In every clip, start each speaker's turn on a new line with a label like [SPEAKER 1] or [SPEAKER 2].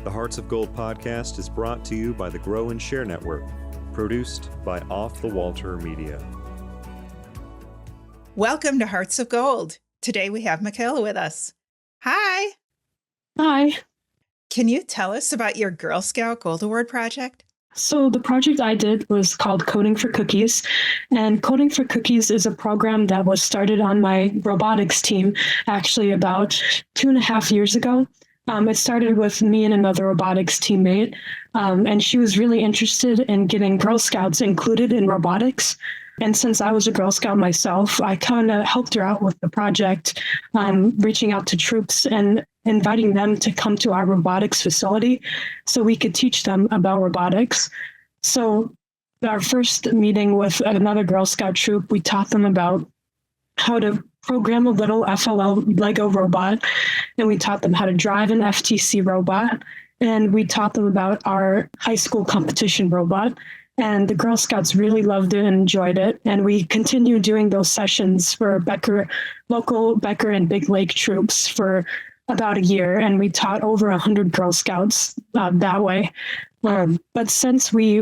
[SPEAKER 1] The Hearts of Gold podcast is brought to you by the Grow and Share Network, produced by Off the Walter Media.
[SPEAKER 2] Welcome to Hearts of Gold. Today we have Makayla with us. Hi.
[SPEAKER 3] Hi.
[SPEAKER 2] Can you tell us about your Girl Scout Gold Award project?
[SPEAKER 3] So the project I did was called Coding for Cookies. And Coding for Cookies is a program that was started on my robotics team actually about 2.5 years ago. It started with me and another robotics teammate, and she was really interested in getting Girl Scouts included in robotics. And since I was a Girl Scout myself, I kind of helped her out with the project, reaching out to troops and inviting them to come to our robotics facility so we could teach them about robotics. So our first meeting with another Girl Scout troop, we taught them about how to program a little FLL Lego robot, and we taught them how to drive an FTC robot, and we taught them about our high school competition robot. And the Girl Scouts really loved it and enjoyed it. And we continued doing those sessions for local Becker and Big Lake troops for about a year. And we taught over 100 Girl Scouts that way. But since we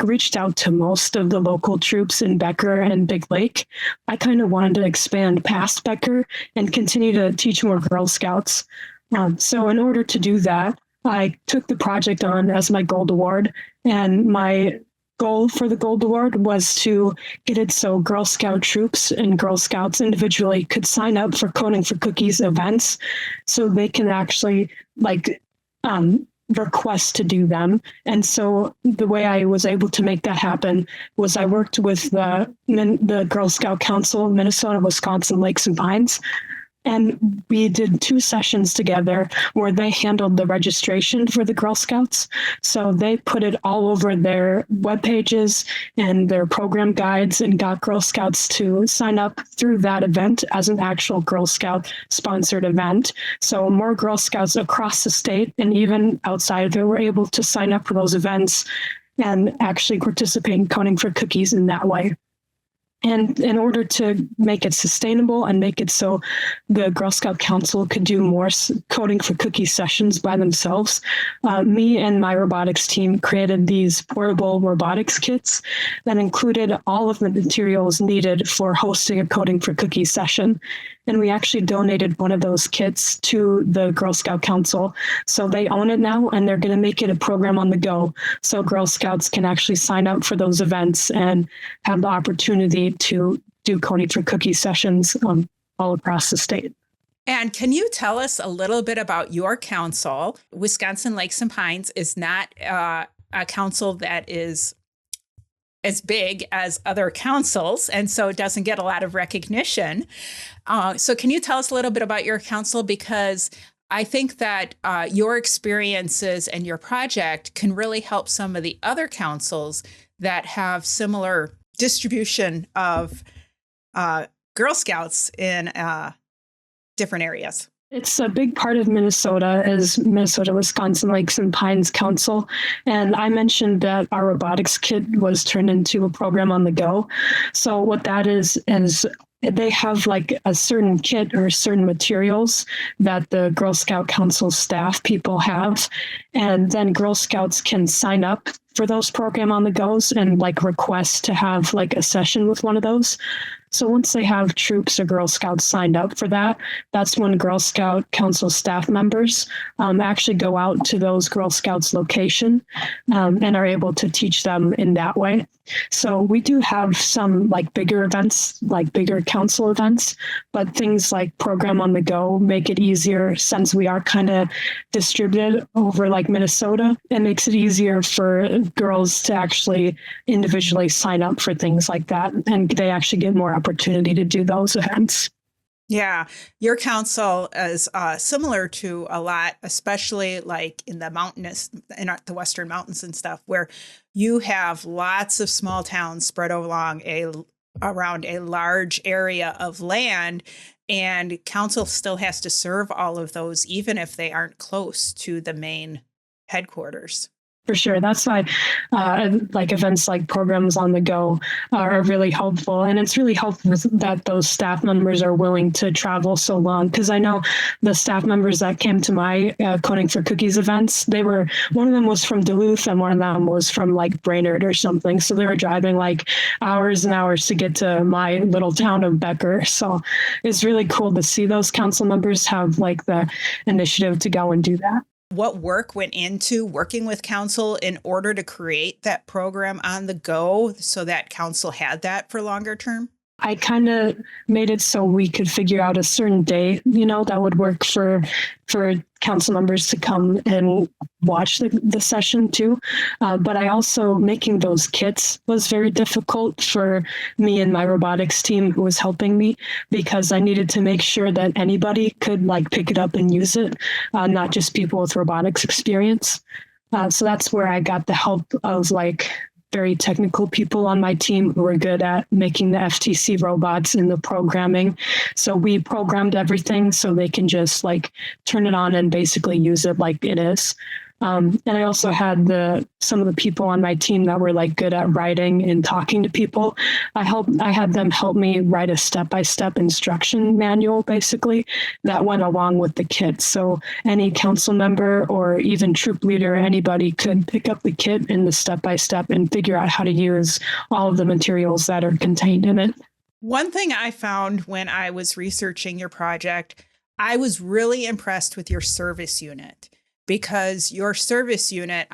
[SPEAKER 3] reached out to most of the local troops in Becker and Big Lake, I kind of wanted to expand past Becker and continue to teach more Girl Scouts. So in order to do that, I took the project on as my Gold Award, and my goal for the Gold Award was to get it so Girl Scout troops and Girl Scouts individually could sign up for Coding for Cookies events so they can actually request to do them. And so the way I was able to make that happen was I worked with the Girl Scout Council of Minnesota, Wisconsin, Lakes and Pines. And we did 2 sessions together where they handled the registration for the Girl Scouts. So they put it all over their web pages and their program guides and got Girl Scouts to sign up through that event as an actual Girl Scout sponsored event. So more Girl Scouts across the state and even outside of it were able to sign up for those events and actually participate in Coding for Cookies in that way. And in order to make it sustainable and make it so the Girl Scout Council could do more Coding for Cookies sessions by themselves, me and my robotics team created these portable robotics kits that included all of the materials needed for hosting a Coding for Cookies session. And we actually donated one of those kits to the Girl Scout Council. So they own it now, and they're going to make it a program on the go. So Girl Scouts can actually sign up for those events and have the opportunity to do Coding for Cookies sessions all across the state.
[SPEAKER 2] And can you tell us a little bit about your council? Wisconsin Lakes and Pines is not a council that is as big as other councils, and so it doesn't get a lot of recognition. So can you tell us a little bit about your council? Because I think that your experiences and your project can really help some of the other councils that have similar distribution of Girl Scouts in different areas.
[SPEAKER 3] It's a big part of Minnesota is Minnesota, Wisconsin Lakes and Pines Council. And I mentioned that our robotics kit was turned into a program on the go. So what that is they have a certain kit or certain materials that the Girl Scout Council staff people have. And then Girl Scouts can sign up for those program on the goes and request to have a session with one of those. So once they have troops or Girl Scouts signed up for that, that's when Girl Scout Council staff members actually go out to those Girl Scouts location and are able to teach them in that way. So we do have some bigger events, bigger council events, but things like program on the go make it easier since we are kind of distributed over Minnesota. It makes it easier for girls to actually individually sign up for things like that. And they actually get more opportunity to do those events.
[SPEAKER 2] Yeah, your council is similar to a lot, especially in the the Western mountains and stuff, where you have lots of small towns spread around a large area of land, and council still has to serve all of those, even if they aren't close to the main headquarters.
[SPEAKER 3] For sure. That's why like events like programs on the go are really helpful. And it's really helpful that those staff members are willing to travel so long. Because I know the staff members that came to my Coding for Cookies events, one of them was from Duluth and one of them was from like Brainerd or something. So they were driving like hours and hours to get to my little town of Becker. So it's really cool to see those council members have like the initiative to go and do that.
[SPEAKER 2] What work went into working with council in order to create that program on the go so that council had that for longer term?
[SPEAKER 3] I kind of made it so we could figure out a certain day, that would work for council members to come and watch the session too. But I also, making those kits was very difficult for me and my robotics team who was helping me, because I needed to make sure that anybody could like pick it up and use it, not just people with robotics experience. So that's where I got the help of like very technical people on my team who were good at making the FTC robots and the programming. So we programmed everything so they can just like turn it on and basically use it like it is. And I also had some of the people on my team that were like good at writing and talking to people. I had them help me write a step-by-step instruction manual, basically, that went along with the kit. So any council member or even troop leader, anybody could pick up the kit and the step-by-step and figure out how to use all of the materials that are contained in it.
[SPEAKER 2] One thing I found when I was researching your project, I was really impressed with your service unit. Because your service unit,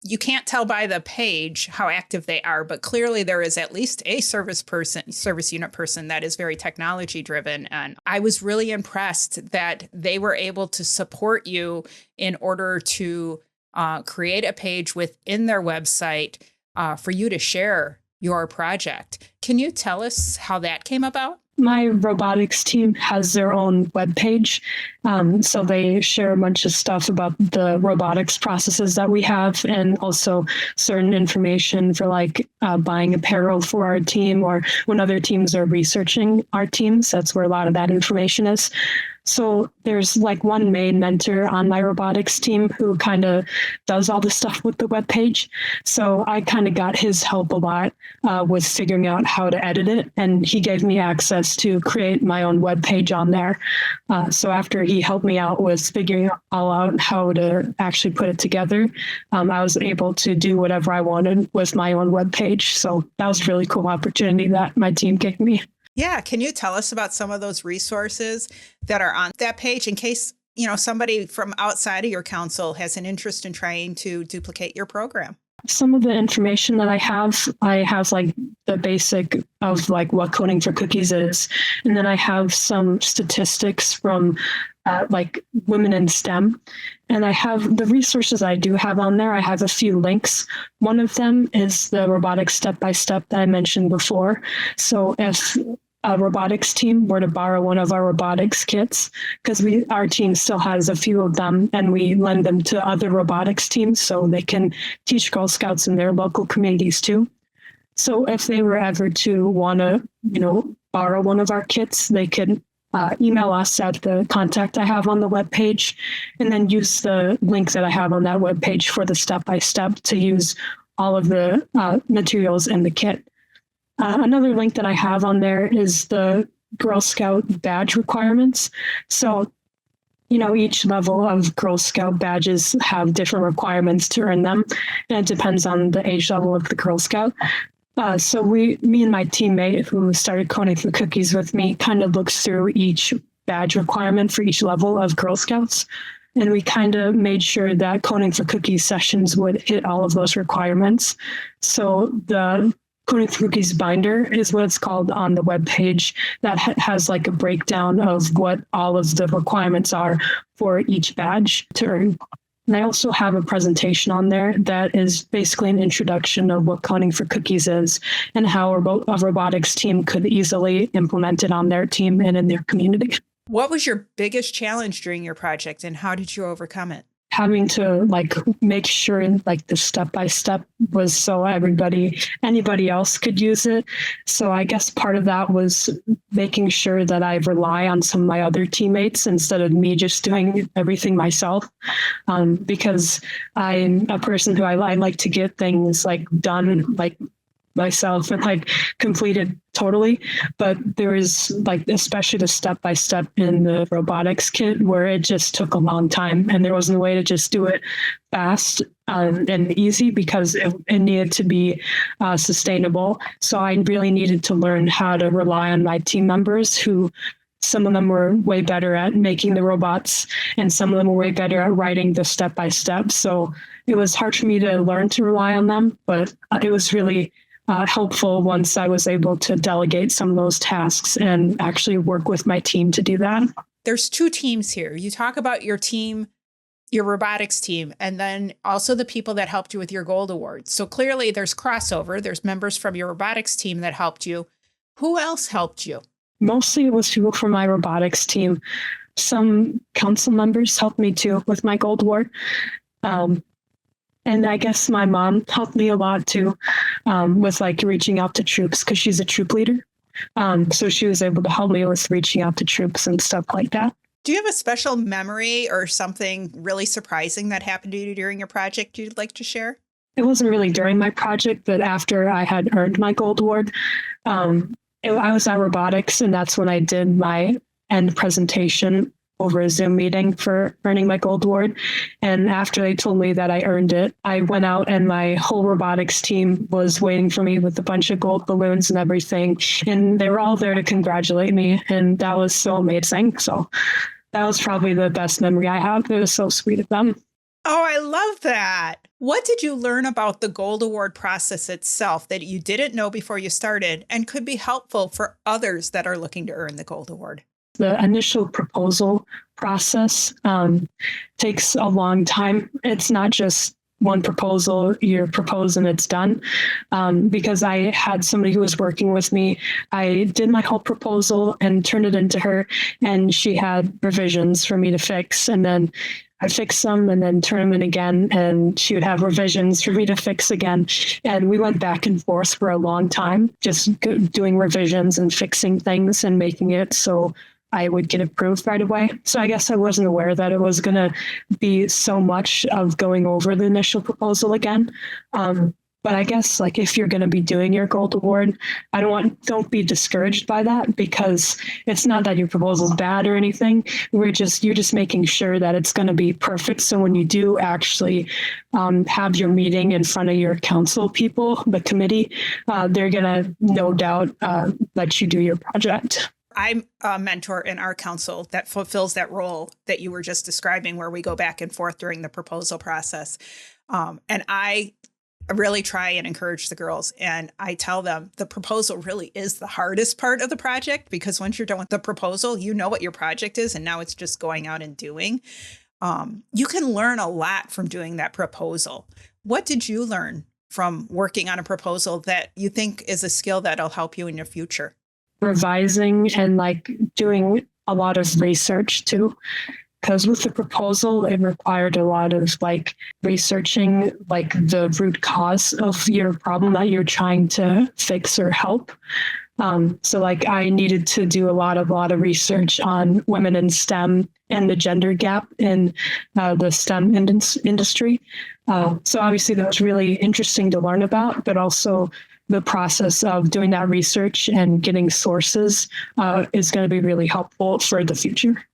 [SPEAKER 2] you can't tell by the page how active they are, but clearly there is at least a service unit person that is very technology driven. And I was really impressed that they were able to support you in order to create a page within their website for you to share your project. Can you tell us how that came about?
[SPEAKER 3] My robotics team has their own webpage. So they share a bunch of stuff about the robotics processes that we have, and also certain information for like buying apparel for our team, or when other teams are researching our teams. That's where a lot of that information is. So there's like one main mentor on my robotics team who kind of does all the stuff with the webpage. So I kind of got his help a lot with figuring out how to edit it. And he gave me access to create my own webpage on there. So after he helped me out with figuring all out how to actually put it together, I was able to do whatever I wanted with my own webpage. So that was a really cool opportunity that my team gave me.
[SPEAKER 2] Yeah. Can you tell us about some of those resources that are on that page in case, somebody from outside of your council has an interest in trying to duplicate your program?
[SPEAKER 3] Some of the information that I have like the basic of like what Coding for Cookies is. And then I have some statistics from like women in STEM. And I have the resources I do have on there. I have a few links. One of them is the robotics step-by-step that I mentioned before. So if a robotics team were to borrow one of our robotics kits, because our team still has a few of them, and we lend them to other robotics teams so they can teach Girl Scouts in their local communities too. So if they were ever to want to, borrow one of our kits, they could email us at the contact I have on the webpage, and then use the link that I have on that webpage for the step-by-step to use all of the materials in the kit. Another link that I have on there is the Girl Scout badge requirements. So, each level of Girl Scout badges have different requirements to earn them, and it depends on the age level of the Girl Scout. So me and my teammate who started Coding for Cookies with me kind of looks through each badge requirement for each level of Girl Scouts. And we kind of made sure that Coding for Cookies sessions would hit all of those requirements. So the Coding for Cookies binder is what it's called on the webpage that has like a breakdown of what all of the requirements are for each badge to earn. And I also have a presentation on there that is basically an introduction of what Coding for Cookies is and how a robotics team could easily implement it on their team and in their community.
[SPEAKER 2] What was your biggest challenge during your project, and how did you overcome it?
[SPEAKER 3] having to like make sure like the step by step was so anybody else could use it. So I guess part of that was making sure that I rely on some of my other teammates instead of me just doing everything myself. Because I'm a person who I like to get things like done like myself and like completed totally. But there is like, especially the step by step in the robotics kit where it just took a long time and there wasn't a way to just do it fast and easy because it needed to be sustainable. So I really needed to learn how to rely on my team members who some of them were way better at making the robots and some of them were way better at writing the step by step. So it was hard for me to learn to rely on them, but it was really helpful once I was able to delegate some of those tasks and actually work with my team to do that.
[SPEAKER 2] There's two teams here. You talk about your team, your robotics team, and then also the people that helped you with your gold award. So clearly there's crossover. There's members from your robotics team that helped you. Who else helped you?
[SPEAKER 3] Mostly it was people from my robotics team. Some council members helped me too with my gold award. And I guess my mom helped me a lot too with like reaching out to troops because she's a troop leader. So she was able to help me with reaching out to troops and stuff like that.
[SPEAKER 2] Do you have a special memory or something really surprising that happened to you during your project you'd like to share?
[SPEAKER 3] It wasn't really during my project, but after I had earned my gold award, I was at robotics and that's when I did my end presentation over a Zoom meeting for earning my gold award. And after they told me that I earned it, I went out and my whole robotics team was waiting for me with a bunch of gold balloons and everything. And they were all there to congratulate me. And that was so amazing. So that was probably the best memory I have. It was so sweet of them.
[SPEAKER 2] Oh, I love that. What did you learn about the gold award process itself that you didn't know before you started and could be helpful for others that are looking to earn the gold award?
[SPEAKER 3] The initial proposal process takes a long time. It's not just one proposal, you propose and it's done. Because I had somebody who was working with me, I did my whole proposal and turned it into her, and she had revisions for me to fix. And then I fix them and then turn them in again, and she would have revisions for me to fix again. And we went back and forth for a long time, just doing revisions and fixing things and making it so I would get approved right away. So I guess I wasn't aware that it was going to be so much of going over the initial proposal again. But I guess like if you're going to be doing your gold award, don't be discouraged by that, because it's not that your proposal is bad or anything. You're just making sure that it's going to be perfect. So when you do actually have your meeting in front of your council people, the committee, they're going to no doubt let you do your project.
[SPEAKER 2] I'm a mentor in our council that fulfills that role that you were just describing, where we go back and forth during the proposal process. And I really try and encourage the girls. And I tell them the proposal really is the hardest part of the project, because once you're done with the proposal, you know what your project is. And now it's just going out and doing. You can learn a lot from doing that proposal. What did you learn from working on a proposal that you think is a skill that'll help you in your future?
[SPEAKER 3] Revising and like doing a lot of research too, because with the proposal it required a lot of like researching like the root cause of your problem that you're trying to fix or help. So like I needed to do a lot of research on women in STEM and the gender gap in the STEM industry. So obviously that was really interesting to learn about, but also the process of doing that research and getting sources is going to be really helpful for the future.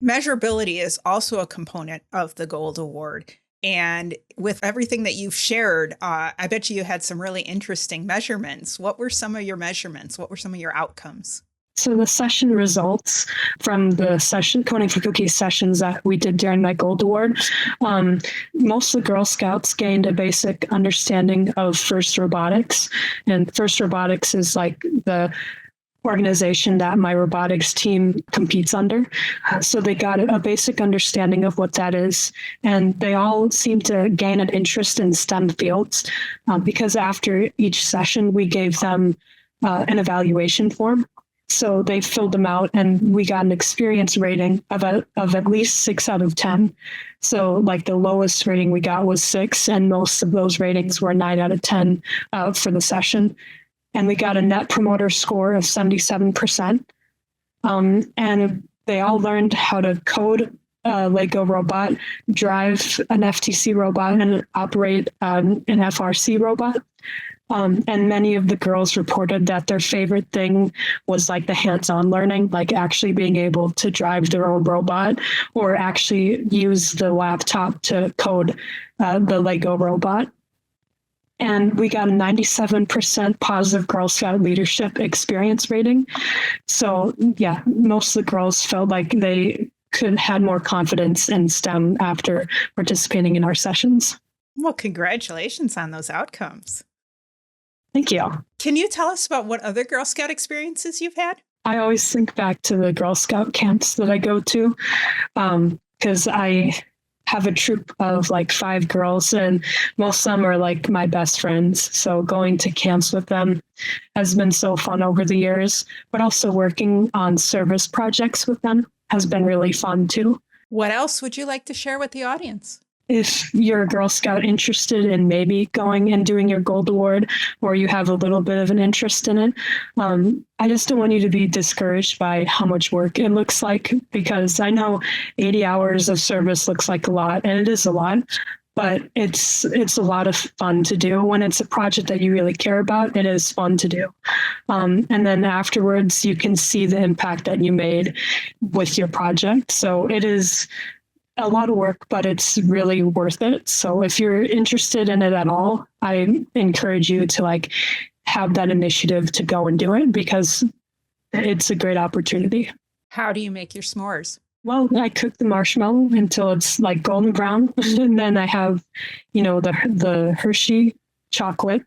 [SPEAKER 2] Measurability is also a component of the Gold Award. And with everything that you've shared, I bet you had some really interesting measurements. What were some of your measurements? What were some of your outcomes?
[SPEAKER 3] So the session results from the Coding for Cookies sessions that we did during my Gold Award, most of the Girl Scouts gained a basic understanding of FIRST Robotics. And FIRST Robotics is like the organization that my robotics team competes under. So they got a basic understanding of what that is. And they all seem to gain an interest in STEM fields because after each session, we gave them an evaluation form. So they filled them out, and we got an experience rating of at least 6 out of 10. So like the lowest rating we got was 6, and most of those ratings were 9 out of 10 for the session. And we got a net promoter score of 77%. And they all learned how to code a Lego robot, drive an FTC robot, and operate an FRC robot. And many of the girls reported that their favorite thing was like the hands-on learning, like actually being able to drive their own robot or actually use the laptop to code the Lego robot. And we got a 97% positive Girl Scout leadership experience rating. So yeah, most of the girls felt like they had more confidence in STEM after participating in our sessions.
[SPEAKER 2] Well, congratulations on those outcomes.
[SPEAKER 3] Thank you.
[SPEAKER 2] Can you tell us about what other Girl Scout experiences you've had?
[SPEAKER 3] I always think back to the Girl Scout camps that I go to, because I have a troop of like 5 girls, and most of them are like my best friends. So going to camps with them has been so fun over the years, but also working on service projects with them has been really fun too.
[SPEAKER 2] What else would you like to share with the audience?
[SPEAKER 3] If you're a Girl Scout interested in maybe going and doing your Gold Award, or you have a little bit of an interest in it, I just don't want you to be discouraged by how much work it looks like, because I know 80 hours of service looks like a lot, and it is a lot, but it's a lot of fun to do. When it's a project that you really care about, it is fun to do. And then afterwards, you can see the impact that you made with your project. So it is a lot of work, but it's really worth it. So if you're interested in it at all, I encourage you to like have that initiative to go and do it, because it's a great opportunity.
[SPEAKER 2] How do you make your s'mores?
[SPEAKER 3] Well, I cook the marshmallow until it's like golden brown. And then I have, the Hershey chocolate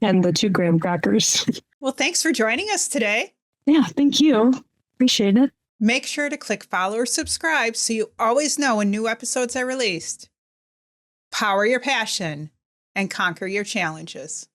[SPEAKER 3] and the 2 graham crackers.
[SPEAKER 2] Well, thanks for joining us today.
[SPEAKER 3] Yeah, thank you. Appreciate it.
[SPEAKER 2] Make sure to click follow or subscribe so you always know when new episodes are released. Power your passion and conquer your challenges.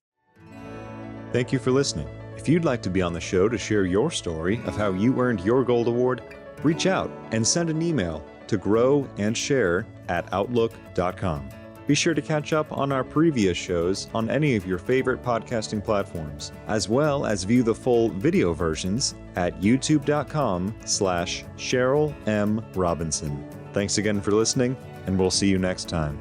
[SPEAKER 1] Thank you for listening. If you'd like to be on the show to share your story of how you earned your Gold Award, reach out and send an email to growandsshare@outlook.com. Be sure to catch up on our previous shows on any of your favorite podcasting platforms, as well as view the full video versions at youtube.com/Cheryl M. Robinson. Thanks again for listening, and we'll see you next time.